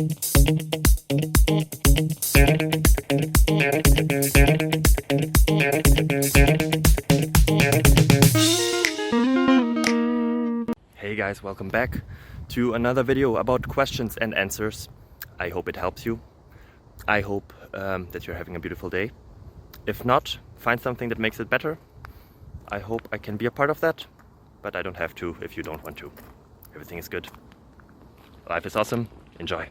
Hey guys, welcome back to another video about questions and answers. I hope it helps you. I hope that you're having a beautiful day. If not, find something that makes it better. I hope I can be a part of that, but I don't have to if you don't want to. Everything is good. Life is awesome. Enjoy.